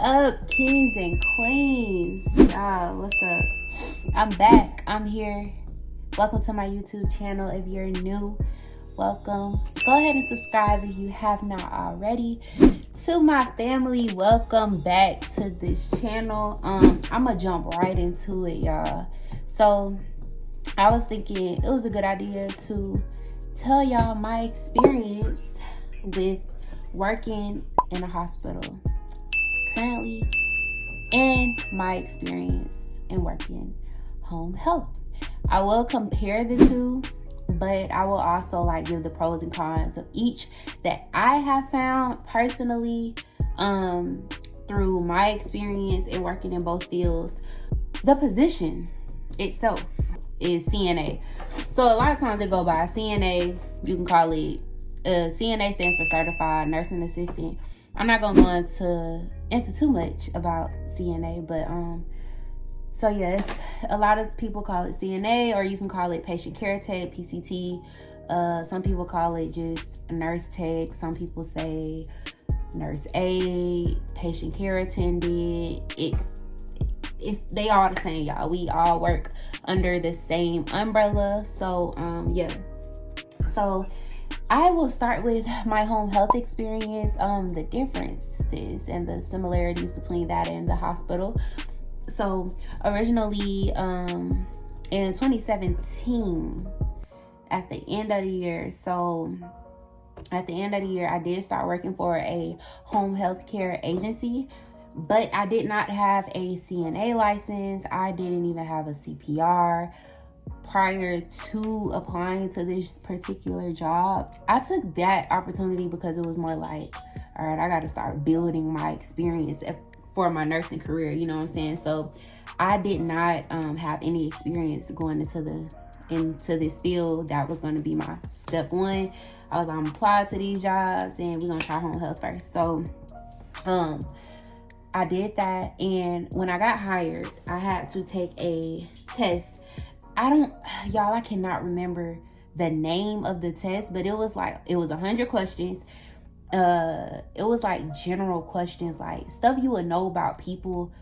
up, kings and queens? Y'all, what's up? I'm back. I'm here. Welcome to my YouTube channel. If you're new, welcome. Go ahead and subscribe if you have not already. To my family, welcome back to this channel. I'm gonna jump right into it, y'all. So I was thinking it was a good idea to tell y'all my experience with working in a hospital currently and my experience in working home health. I will compare the two, but I will also give the pros and cons of each that I have found personally through my experience in working in both fields. The position itself is CNA. So a lot of times they go by CNA. You can call it CNA stands for Certified Nursing Assistant. I'm not gonna go into too much about CNA, but so yes, a lot of people call it CNA, or you can call it patient care tech, PCT. Some people call it just nurse tech. Some people say nurse aide, patient care attendant. They all the same, y'all. We all work under the same umbrella. So yeah. So I will start with my home health experience, the differences and the similarities between that and the hospital. So originally in 2017, at the end of the year, I did start working for a home health care agency, but I did not have a CNA license. I didn't even have a CPR. Prior to applying to this particular job, I took that opportunity because it was more like, all right, I got to start building my experience for my nursing career, you know what I'm saying? So I did not have any experience going into this field. That was going to be my step one. I was going to apply to these jobs and we're going to try home health first. So I did that, and when I got hired, I had to take a test. I cannot remember the name of the test, but it was 100 questions. It was general questions, stuff you would know about people.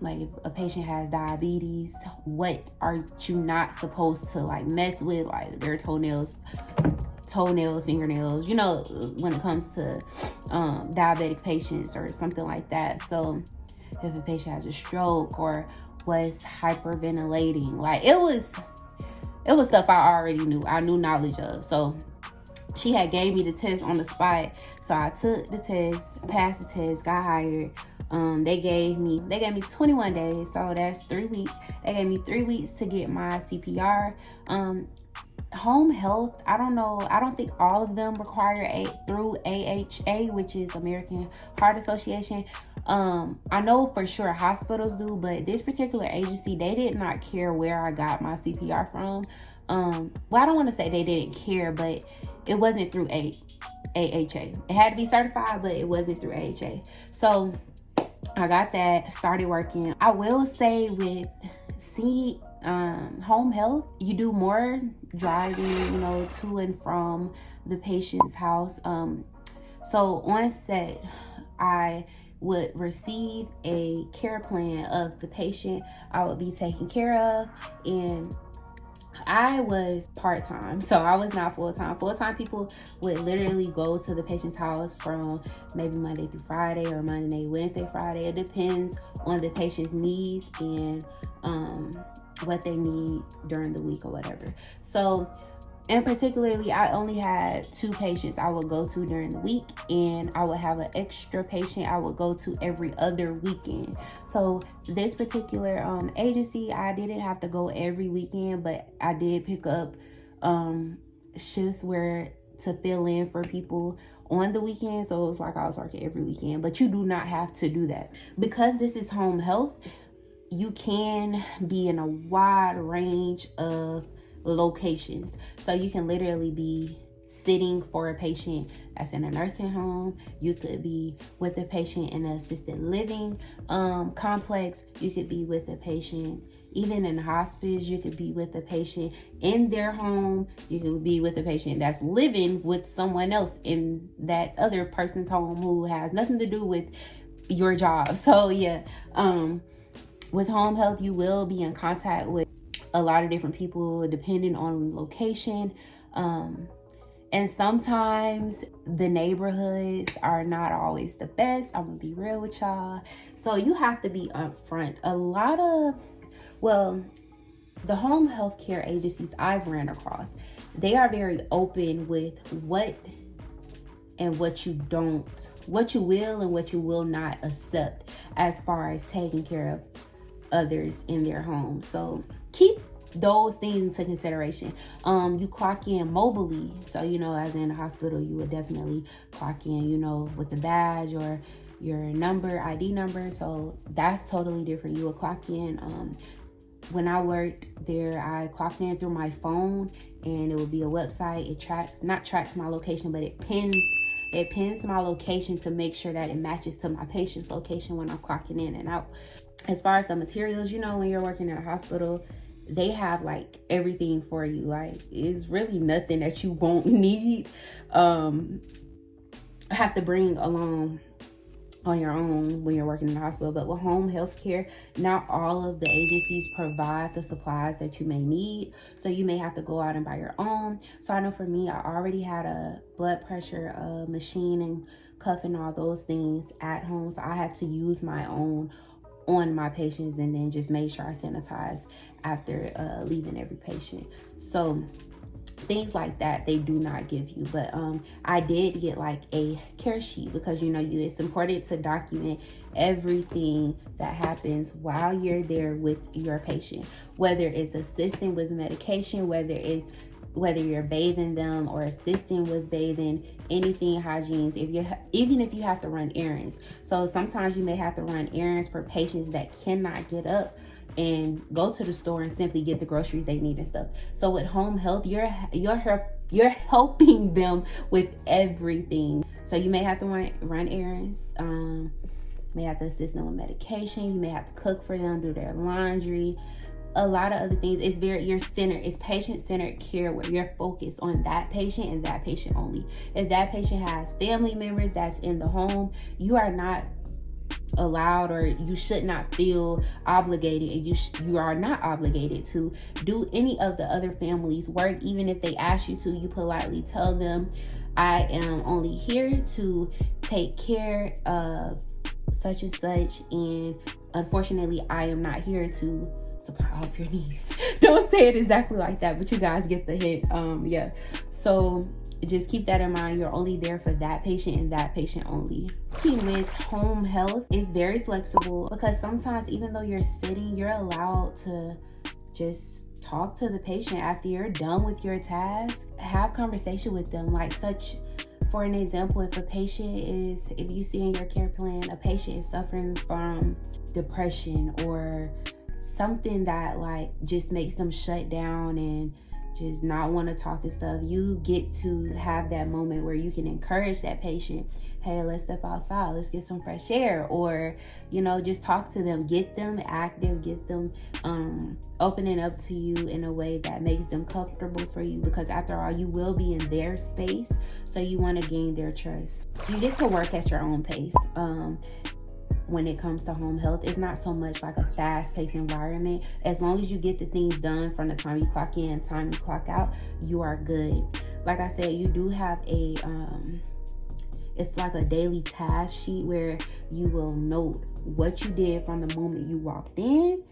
Like if a patient has diabetes, what are you not supposed to mess with, their toenails, fingernails, when it comes to diabetic patients or something like that. So if a patient has a stroke or was hyperventilating, it was stuff I already knew. I knew knowledge of. So she had gave me the test on the spot. So I took the test, passed the test, got hired. They gave me 21 days. So that's 3 weeks. They gave me 3 weeks to get my CPR. Home health, I don't think all of them require through AHA, which is American Heart Association. I know for sure hospitals do, but this particular agency, they did not care where I got my CPR from. Well, I don't want to say they didn't care, but it wasn't through AHA. It had to be certified, but it wasn't through AHA. So I got that, started working. I will say with home health, you do more driving, to and from the patient's house. So on set, I would receive a care plan of the patient I would be taking care of, and I was part-time, so I was not full-time. Full-time people would literally go to the patient's house from maybe Monday through Friday or Monday, Wednesday, Friday. It depends on the patient's needs and what they need during the week or whatever. So, and particularly, I only had 2 patients I would go to during the week, and I would have an extra patient I would go to every other weekend. So this particular agency, I didn't have to go every weekend, but I did pick up shifts to fill in for people on the weekend. So it was I was working every weekend, but you do not have to do that. Because this is home health, you can be in a wide range of locations. So you can literally be sitting for a patient that's in a nursing home. You could be with a patient in an assisted living complex. You could be with a patient even in hospice. You could be with a patient in their home. You could be with a patient that's living with someone else in that other person's home who has nothing to do with your job. So yeah, with home health, you will be in contact with a lot of different people depending on location. And sometimes the neighborhoods are not always the best. I'm gonna be real with y'all. So you have to be upfront. The home health care agencies I've ran across, they are very open with what you will and what you will not accept as far as taking care of others in their home. So keep those things into consideration. You clock in mobily. So, as in the hospital, you would definitely clock in, with a badge or your ID number. So that's totally different. You would clock in. When I worked there, I clocked in through my phone, and it would be a website. It not tracks my location, but it pins my location to make sure that it matches to my patient's location when I'm clocking in and out. As far as the materials, when you're working in a hospital, they have like everything for you. Like, it's really nothing that you won't need have to bring along on your own when you're working in the hospital. But with home health care, not all of the agencies provide the supplies that you may need, so you may have to go out and buy your own. So I know for me, I already had a blood pressure machine and cuff and all those things at home, so I had to use my own on my patients, and then just make sure I sanitize after leaving every patient. So things like that they do not give you. But I did get like a care sheet, because it's important to document everything that happens while you're there with your patient, whether it's assisting with medication, whether you're bathing them or assisting with bathing, anything hygienes, even if you have to run errands. So sometimes you may have to run errands for patients that cannot get up and go to the store and simply get the groceries they need and stuff. So with home health, you're helping them with everything. So you may have to run errands, you may have to assist them with medication, you may have to cook for them, do their laundry, a lot of other things. It's patient-centered care, where you're focused on that patient and that patient only. If that patient has family members that's in the home, you are not allowed, or you should not feel obligated, and you are not obligated to do any of the other family's work. Even if they ask you to, you politely tell them, I am only here to take care of such and such, and unfortunately I am not here to supply all of your needs. Don't say it exactly like that, but you guys get the hint. So just keep that in mind. You're only there for that patient and that patient only. With home health, is very flexible, because sometimes even though you're sitting, you're allowed to just talk to the patient after you're done with your task. Have conversation with them. For an example, if you see in your care plan a patient is suffering from depression or something that just makes them shut down and just not want to talk and stuff, you get to have that moment where you can encourage that patient. Hey, let's step outside, let's get some fresh air, or just talk to them, get them active, get them opening up to you in a way that makes them comfortable for you, because after all, you will be in their space, so you want to gain their trust. You get to work at your own pace. When it comes to home health, it's not so much like a fast-paced environment. As long as you get the things done from the time you clock in, time you clock out, you are good. Like I said, you do have it's like a daily task sheet where you will note what you did from the moment you walked in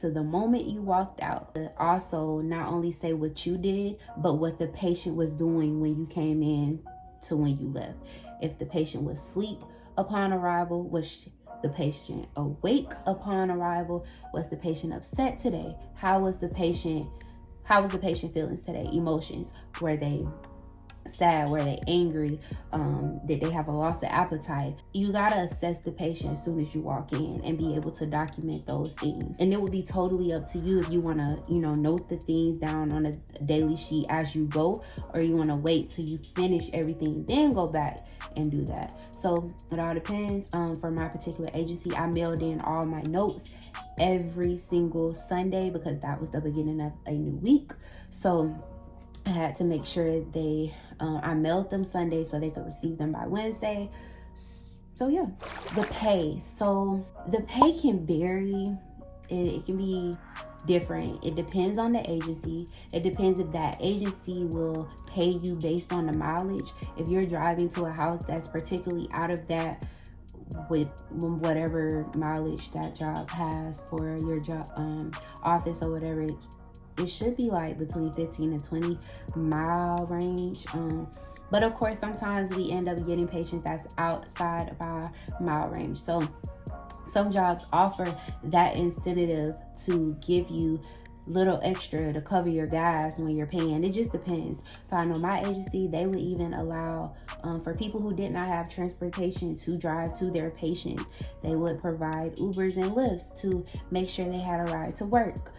to the moment you walked out. Also, not only say what you did, but what the patient was doing when you came in to when you left. If the patient was asleep upon arrival, was the patient awake upon arrival? Was the patient upset today? How was the patient feelings today? Emotions. Were they sad? Were they angry? Did they have a loss of appetite? You gotta assess the patient as soon as you walk in and be able to document those things. And it will be totally up to you if you want to, note the things down on a daily sheet as you go, or you want to wait till you finish everything, then go back and do that. So it all depends. For my particular agency, I mailed in all my notes every single Sunday, because that was the beginning of a new week. So I had to make sure I mailed them Sunday so they could receive them by Wednesday. So yeah, the pay. So the pay can vary. It can be different. It depends on the agency. It depends if that agency will pay you based on the mileage. If you're driving to a house that's particularly out of that with whatever mileage that job has for your job office or whatever, it should be like between 15 and 20 mile range. But of course, sometimes we end up getting patients that's outside of our mile range. So some jobs offer that incentive to give you little extra to cover your gas when you're paying. It just depends. So I know my agency, they would even allow for people who did not have transportation to drive to their patients, they would provide Ubers and Lyfts to make sure they had a ride to work.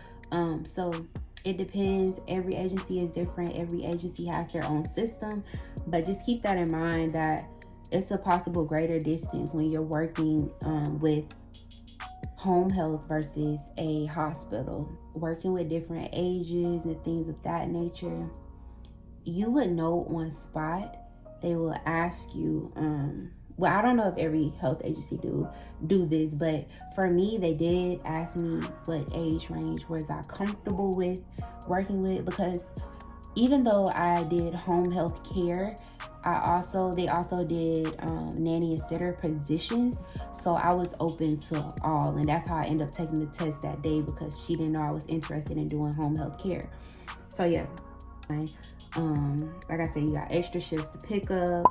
So it depends. Every agency is different. Every agency has their own system, but just keep that in mind that it's a possible greater distance when you're working with home health versus a hospital. Working with different ages and things of that nature, you would know on spot. They will ask you, well, I don't know if every health agency do this, but for me, they did ask me what age range was I comfortable with working with, because even though I did home health care, they also did nanny and sitter positions. So I was open to all, and that's how I ended up taking the test that day, because she didn't know I was interested in doing home health care. So yeah, like I said, you got extra shifts to pick up.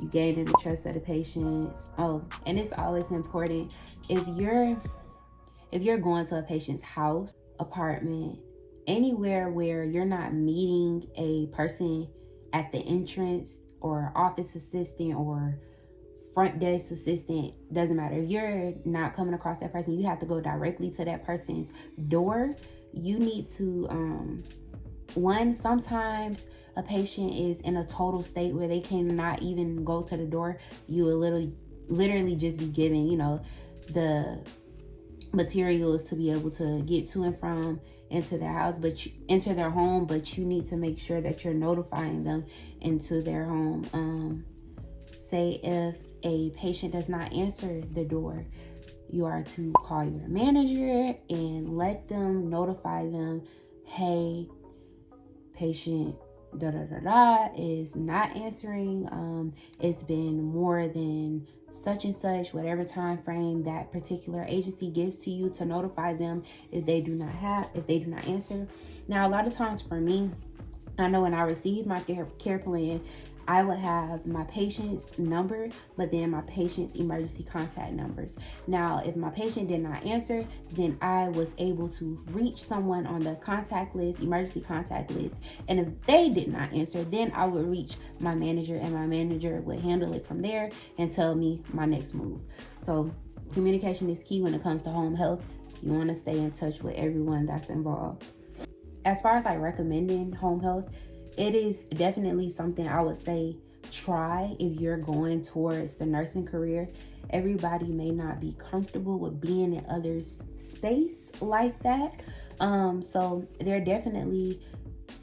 You gain in the trust of the patients. Oh, and it's always important if you're going to a patient's house, apartment, anywhere where you're not meeting a person at the entrance or office assistant or front desk assistant, doesn't matter. If you're not coming across that person, you have to go directly to that person's door. You need to, sometimes a patient is in a total state where they cannot even go to the door. You will literally just be given, the materials to be able to get to and from into their house, into their home, but you need to make sure that you're notifying them into their home. Say if a patient does not answer the door, you are to call your manager and let them notify them, hey, patient is not answering. It's been more than such and such, whatever time frame that particular agency gives to you to notify them if they do not answer. Now, a lot of times for me, I know when I received my care plan, I would have my patient's number, but then my patient's emergency contact numbers. Now, if my patient did not answer, then I was able to reach someone on the contact list, emergency contact list. And if they did not answer, then I would reach my manager, and my manager would handle it from there and tell me my next move. So communication is key when it comes to home health. You want to stay in touch with everyone that's involved. As far as recommending home health, it is definitely something I would say try if you're going towards the nursing career. Everybody may not be comfortable with being in others' space like that. So there are definitely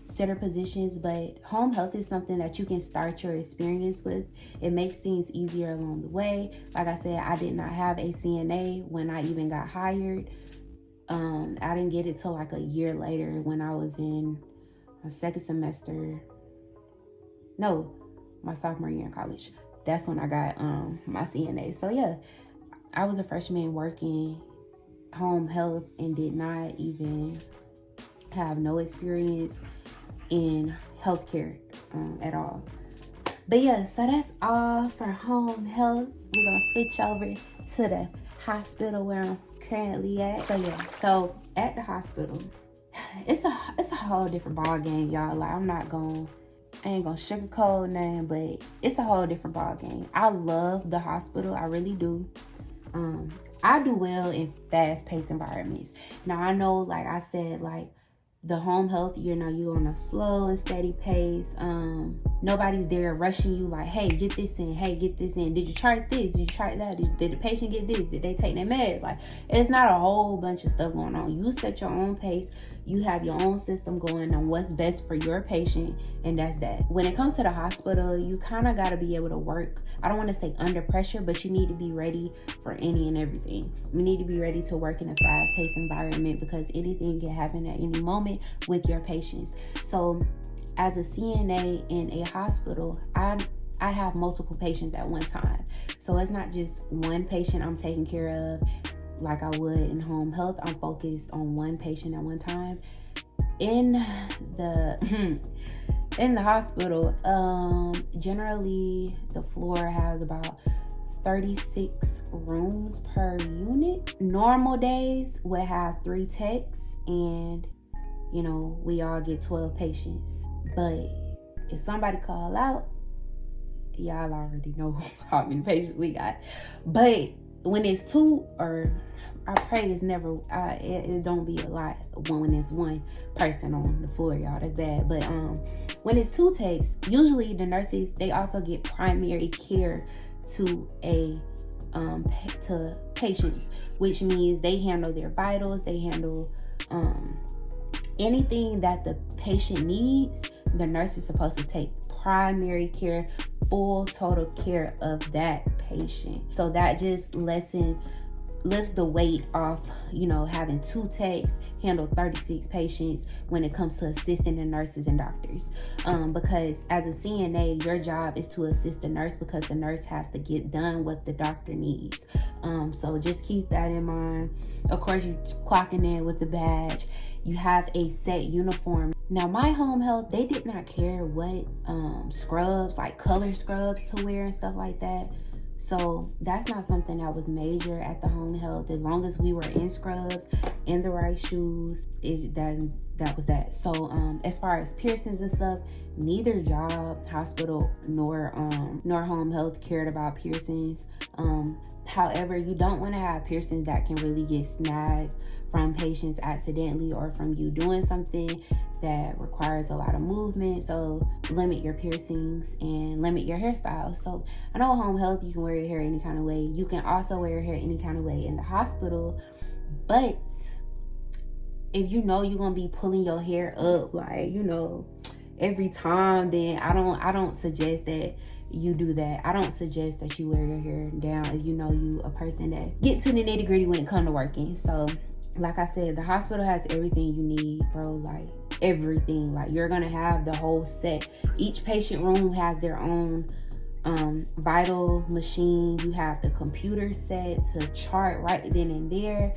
sitter positions, but home health is something that you can start your experience with. It makes things easier along the way. Like I said, I did not have a CNA when I even got hired. I didn't get it till a year later when I was in my second semester. No, my sophomore year in college. That's when I got my CNA. So yeah, I was a freshman working home health and did not even have no experience in healthcare at all. But yeah, so that's all for home health. We're gonna switch over to the hospital where I'm currently at. So yeah, so at the hospital, it's a whole different ball game, y'all. I ain't gonna sugarcoat nothing, but it's a whole different ball game. I love the hospital, I really do. I do well in fast-paced environments. Now I know, like I said, the home health, you're on a slow and steady pace. Nobody's there rushing you like, hey, get this in, hey, get this in. Did you try this? Did you try that? Did the patient get this? Did they take their meds? Like, it's not a whole bunch of stuff going on. You set your own pace. You have your own system going on what's best for your patient, and that's that. When it comes to the hospital, you kind of got to be able to work, I don't want to say under pressure, but you need to be ready for any and everything. You need to be ready to work in a fast-paced environment because anything can happen at any moment with your patients. So as a CNA in a hospital, I have multiple patients at one time. So it's not just one patient I'm taking care of like I would in home health. I'm focused on one patient at one time. In the hospital, generally the floor has about 36 rooms per unit. Normal days would have 3 techs and, you know, we all get 12 patients. But if somebody call out, y'all already know how many patients we got. But when it's 2, or I pray it's never, it don't be a lot when it's one person on the floor, y'all. That's bad. But when it's 2 techs, usually the nurses, they also get primary care to to patients, which means they handle their vitals, they handle anything that the patient needs. The nurse is supposed to take primary care, full total care of that patient. So that just lifts the weight off, you know, having 2 techs handle 36 patients when it comes to assisting the nurses and doctors. Because as a CNA, your job is to assist the nurse because the nurse has to get done what the doctor needs. So just keep that in mind. Of course, you clocking in with the badge. You have a set uniform. Now, my home health, they did not care what scrubs, like color scrubs to wear and stuff like that. So that's not something that was major at the home health. As long as we were in scrubs, in the right shoes, that was that. So as far as piercings and stuff, neither job, hospital, nor home health cared about piercings. However, you don't want to have piercings that can really get snagged from patients accidentally or from you doing something that requires a lot of movement. So limit your piercings and limit your hairstyles. So I know home health, you can wear your hair any kind of way. You can also wear your hair any kind of way in the hospital. But if you know you're gonna be pulling your hair up, like, you know, every time, then I don't suggest that you do that. I don't suggest that you wear your hair down if you know you a person that get to the nitty gritty when it comes to working. So like I said, the hospital has everything you need, bro. Like everything. Like you're gonna have the whole set. Each patient room has their own vital machine. You have the computer set to chart right then and there.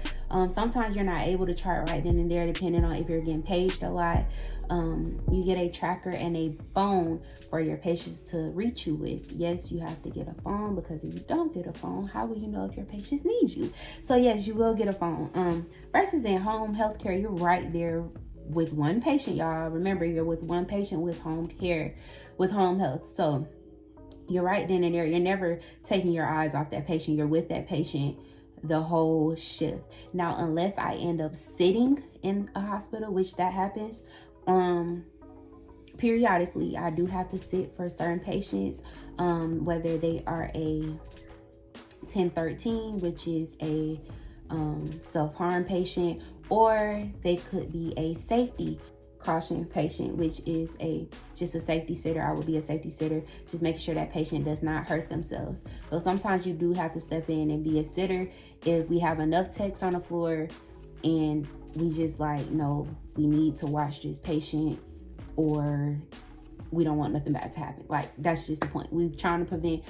Sometimes you're not able to chart right then and there depending on if you're getting paged a lot. You get a tracker and a phone for your patients to reach you with. Yes, you have to get a phone, because if you don't get a phone, how will you know if your patients need you? So yes, you will get a phone. Versus in home healthcare, you're right there with one patient, y'all. Remember, you're with one patient with home care, with home health. So you're right then and there. You're never taking your eyes off that patient. You're with that patient the whole shift. Now, unless I end up sitting in a hospital, which that happens periodically, I do have to sit for certain patients, whether they are a 1013, which is a self-harm patient, or they could be a safety caution patient, which is just a safety sitter. I would be a safety sitter, just make sure that patient does not hurt themselves. So sometimes you do have to step in and be a sitter if we have enough techs on the floor and we just like, no, we need to watch this patient, or we don't want nothing bad to happen. Like, that's just the point. We're trying to prevent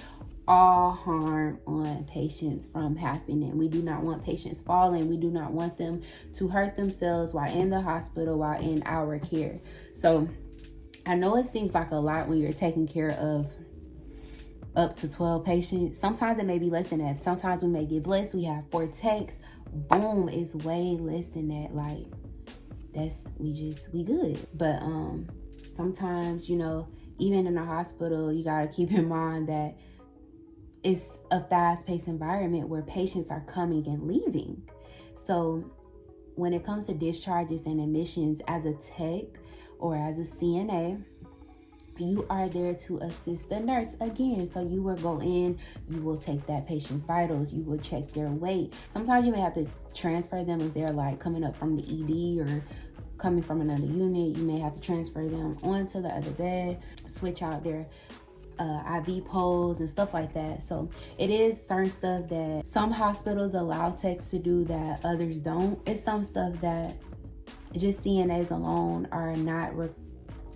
all harm on patients from happening. We do not want patients falling. We do not want them to hurt themselves while in the hospital, while in our care. So I know it seems like a lot when you're taking care of up to 12 patients. Sometimes it may be less than that. Sometimes we may get blessed. We have 4 techs. Boom, it's way less than that. Like, we good. But sometimes, you know, even in a hospital, you got to keep in mind that it's a fast-paced environment where patients are coming and leaving. So when it comes to discharges and admissions as a tech or as a CNA, You are there to assist the nurse again. So you will go in, you will take that patient's vitals, you will check their weight. Sometimes you may have to transfer them if they're like coming up from the ED or coming from another unit. You may have to transfer them onto the other bed, switch out their IV poles and stuff like that. So it is certain stuff that some hospitals allow techs to do that others don't. It's some stuff that just CNAs alone are not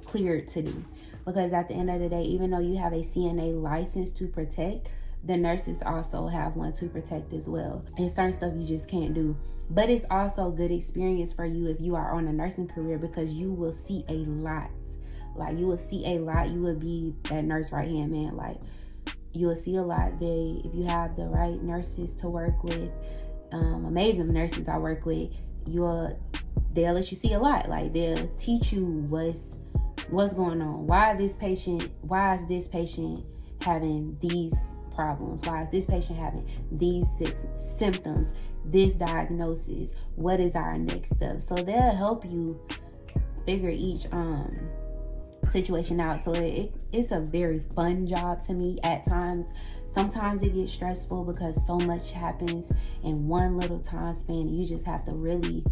cleared to do. Because at the end of the day, even though you have a CNA license to protect, the nurses also have one to protect as well. And certain stuff you just can't do. But it's also good experience for you if you are on a nursing career, because you will see a lot. Like, you will see a lot. You will be that nurse right hand man. Like, you will see a lot. If you have the right nurses to work with, amazing nurses I work with, they'll let you see a lot. Like, they'll teach you what's going on. Why is this patient having these problems? Why is this patient having these symptoms, this diagnosis? What is our next step? So they'll help you figure each situation out. So it's a very fun job to me at times. Sometimes it gets stressful because so much happens in one little time span, and you just have to really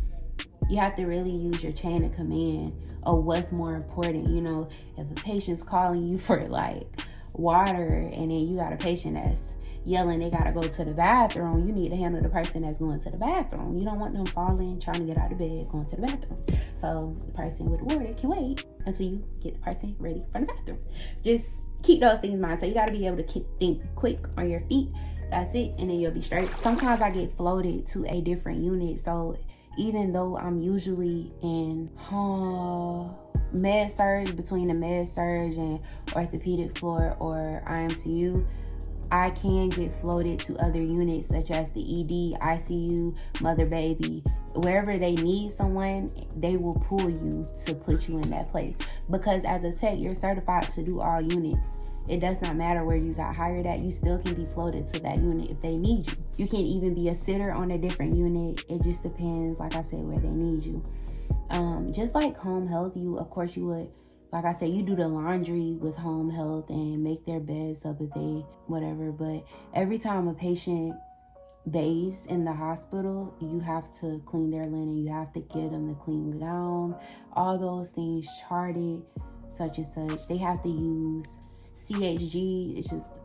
use your chain of command of what's more important. You know, if a patient's calling you for like water, and then you got a patient that's yelling they gotta go to the bathroom, you need to handle the person that's going to the bathroom. You don't want them falling, trying to get out of bed, going to the bathroom. So the person with the water can wait until you get the person ready for the bathroom. Just keep those things in mind. So you gotta be able to think quick on your feet. That's it, and then you'll be straight. Sometimes I get floated to a different unit, so even though I'm usually in med surge, between the med surge and orthopedic floor or IMCU, I can get floated to other units such as the ED, ICU, mother baby. Wherever they need someone, they will pull you to put you in that place. Because as a tech, you're certified to do all units. It does not matter where you got hired at, you still can be floated to that unit if they need you. You can even be a sitter on a different unit. It just depends, like I said, where they need you. Just like home health, you would, like I said, you do the laundry with home health and make their beds up if they, whatever. But every time a patient bathes in the hospital, you have to clean their linen. You have to get them the clean gown, all those things charted, such and such. They have to use CHG, it's just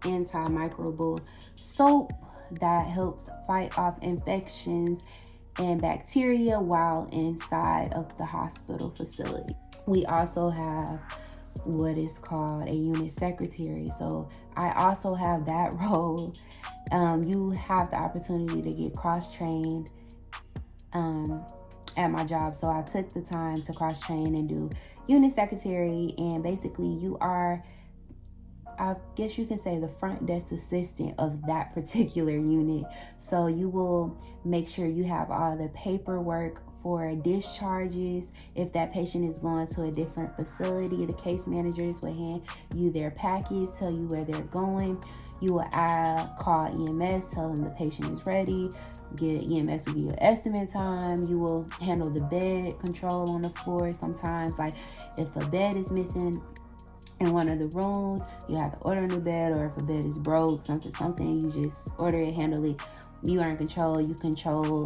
antimicrobial soap that helps fight off infections and bacteria while inside of the hospital facility. We also have what is called a unit secretary. So I also have that role. You have the opportunity to get cross-trained at my job. So I took the time to cross-train and do unit secretary, and basically you are, I guess you can say, the front desk assistant of that particular unit. So you will make sure you have all the paperwork for discharges. If that patient is going to a different facility, the case managers will hand you their package, tell you where they're going. You will call EMS, tell them the patient is ready. EMS will give you an estimate time. You will handle the bed control on the floor. Sometimes, like if a bed is missing in one of the rooms, you have to order a new bed, or if a bed is broke, something, you just order it, handle it. You are in control. You control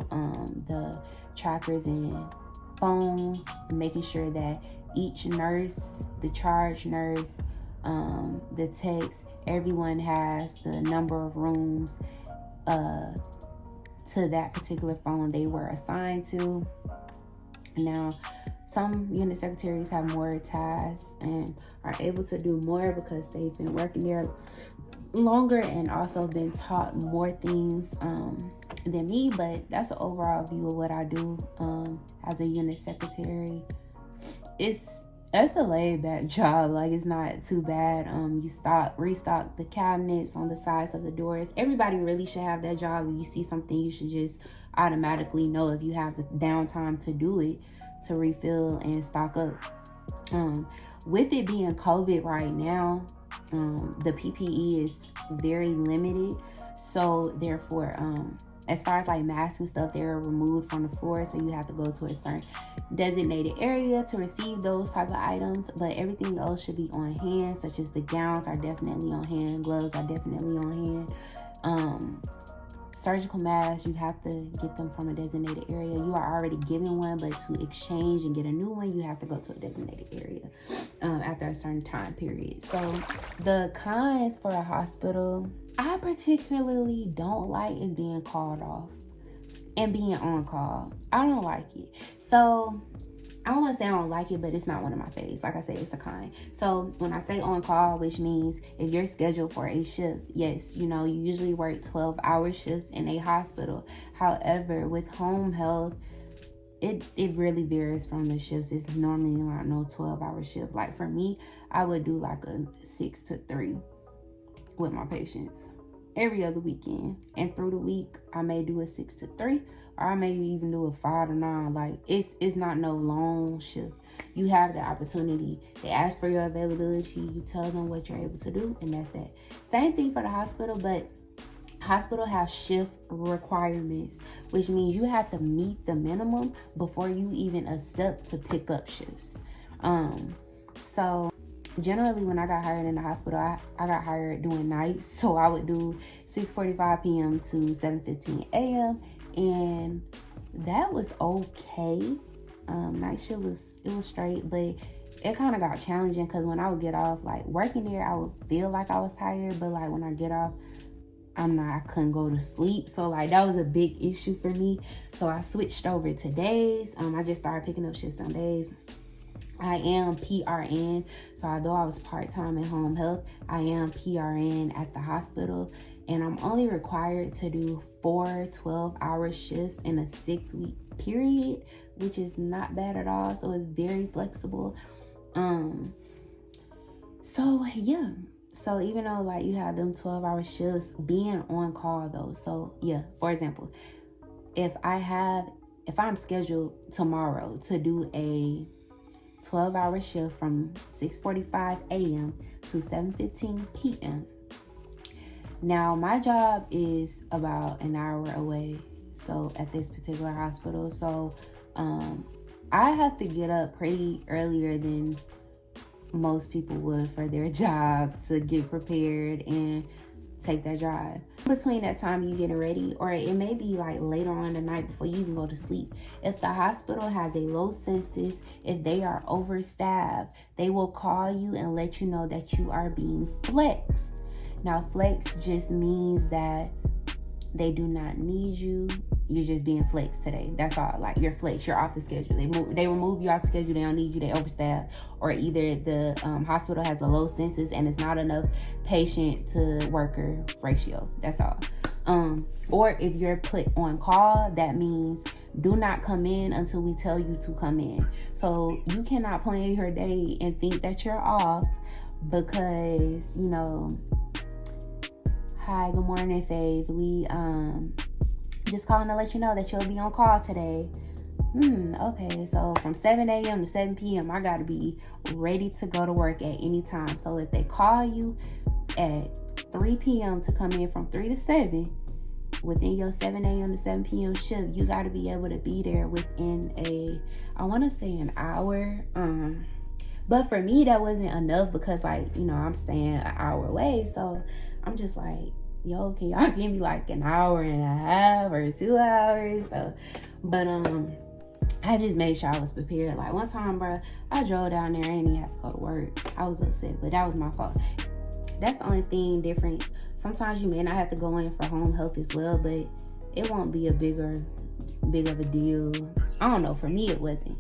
the trackers and phones, making sure that each nurse, the charge nurse, the techs, everyone has the number of rooms to that particular phone they were assigned to. Now, some unit secretaries have more tasks and are able to do more because they've been working there longer and also been taught more things than me. But that's an overall view of what I do as a unit secretary. It's a laid back job. Like, it's not too bad. You restock the cabinets on the sides of the doors. Everybody really should have that job. If you see something, you should just automatically know if you have the downtime to do it, to refill and stock up. With it being COVID right now, the PPE is very limited. So therefore, as far as like masks and stuff, they're removed from the floor, so you have to go to a certain designated area to receive those type of items. But everything else should be on hand, such as the gowns are definitely on hand, gloves are definitely on hand. Surgical masks, you have to get them from a designated area. You are already given one, but to exchange and get a new one, you have to go to a designated area after a certain time period. So the cons for a hospital, I particularly don't like is being called off and being on call. I don't like it. So I don't want to say I don't like it, but it's not one of my faves. Like I said, it's a con. So when I say on call, which means if you're scheduled for a shift, yes, you know, you usually work 12-hour shifts in a hospital. However, with home health, it really varies from the shifts. It's normally not no 12-hour shift. Like for me, I would do like a 6 to 3 with my patients every other weekend. And through the week, I may do a 6 to 3. Or I may even do a 5 to 9. Like it's not no long shift. You have the opportunity. They ask for your availability. You tell them what you're able to do, and that's that. Same thing for the hospital, but hospital have shift requirements, which means you have to meet the minimum before you even accept to pick up shifts. So generally when I got hired in the hospital, I got hired doing nights. So I would do 6:45 p.m. to 7:15 a.m. and that was okay. Night shift was straight, but it kind of got challenging because when I would get off, like working there, I would feel like I was tired, but like when I get off, I couldn't go to sleep. So like that was a big issue for me. So I switched over to days. I just started picking up shifts on days. I am PRN, so although I was part-time in home health, I am PRN at the hospital, and I'm only required to do 4 12-hour shifts in a 6-week period, which is not bad at all. So it's very flexible. So yeah, so even though like you have them 12-hour shifts, being on call though, so yeah, for example, if I'm scheduled tomorrow to do a 12-hour shift from 6:45 a.m. to 7:15 p.m. Now, my job is about an hour away, so at this particular hospital. So I have to get up pretty earlier than most people would for their job to get prepared and take that drive. Between that time you getting ready, or it may be like later on the night before you even go to sleep. If the hospital has a low census, if they are overstaffed, they will call you and let you know that you are being flexed. Now, flex just means that they do not need you. You're just being flexed today. That's all. Like you're flexed. You're off the schedule. They remove you off the schedule. They don't need you. They overstaffed. Or either the hospital has a low census and it's not enough patient to worker ratio. That's all. Or if you're put on call, that means do not come in until we tell you to come in. So you cannot plan your day and think that you're off because, you know, hi, good morning, Faith. We just calling to let you know that you'll be on call today. Okay, so from 7 a.m. to 7 p.m. I gotta be ready to go to work at any time. So if they call you at 3 p.m. to come in from 3 to 7, within your 7 a.m. to 7 p.m. shift, you gotta be able to be there within I wanna say an hour. But for me, that wasn't enough because, like, you know, I'm staying an hour away. So I'm just like, yo, can y'all give me like an hour and a half or 2 hours? So, but I just made sure I was prepared. Like one time, bro, I drove down there. I didn't even have to go to work. I was upset, but that was my fault. That's the only thing difference. Sometimes you may not have to go in for home health as well, but it won't be a big of a deal. I don't know. For me, it wasn't.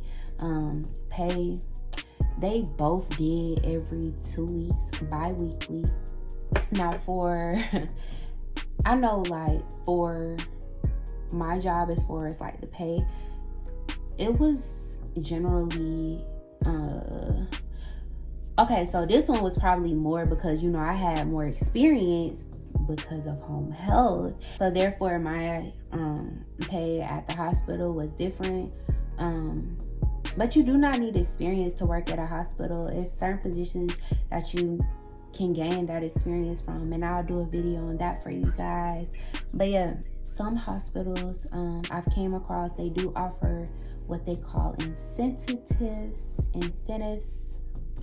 Pay. They both did every 2 weeks, bi-weekly. Now I know like for my job as far as like the pay, it was generally, okay, so this one was probably more because, you know, I had more experience because of home health. So therefore my pay at the hospital was different. But you do not need experience to work at a hospital. It's certain positions that you can gain that experience from, and I'll do a video on that for you guys. But yeah, some hospitals I've came across, they do offer what they call incentives,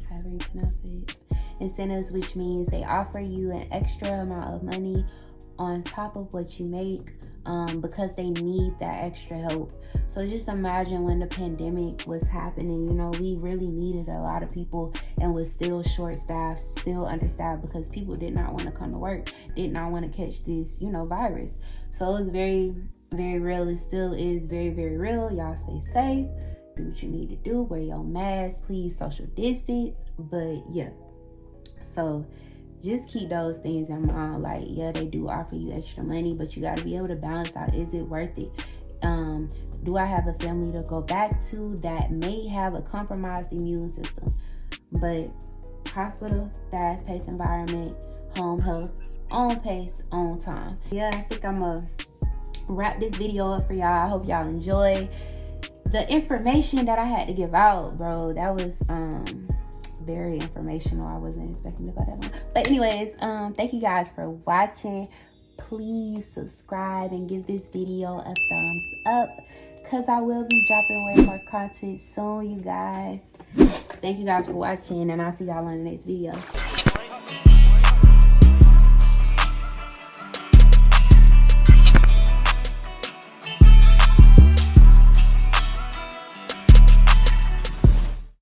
however you pronounce it, incentives, which means they offer you an extra amount of money on top of what you make, because they need that extra help. So just imagine when the pandemic was happening, you know, we really needed a lot of people and was still short-staffed, still understaffed, because people did not want to come to work, did not want to catch this, you know, virus. So it was very, very real. It still is very, very real. Y'all stay safe, do what you need to do, wear your mask, please social distance. But yeah, so just keep those things in mind. Like, yeah, they do offer you extra money, but you got to be able to balance out, is it worth it? Do I have a family to go back to that may have a compromised immune system? But hospital, fast-paced environment, home health, on pace, on time. Yeah, I think I'm gonna wrap this video up for y'all. I hope y'all enjoy the information that I had to give out, bro. That was very informational. I wasn't expecting to go that long. But anyways, thank you guys for watching. Please subscribe and give this video a thumbs up, because I will be dropping way more content soon, you guys. Thank you guys for watching, and I'll see y'all on the next video.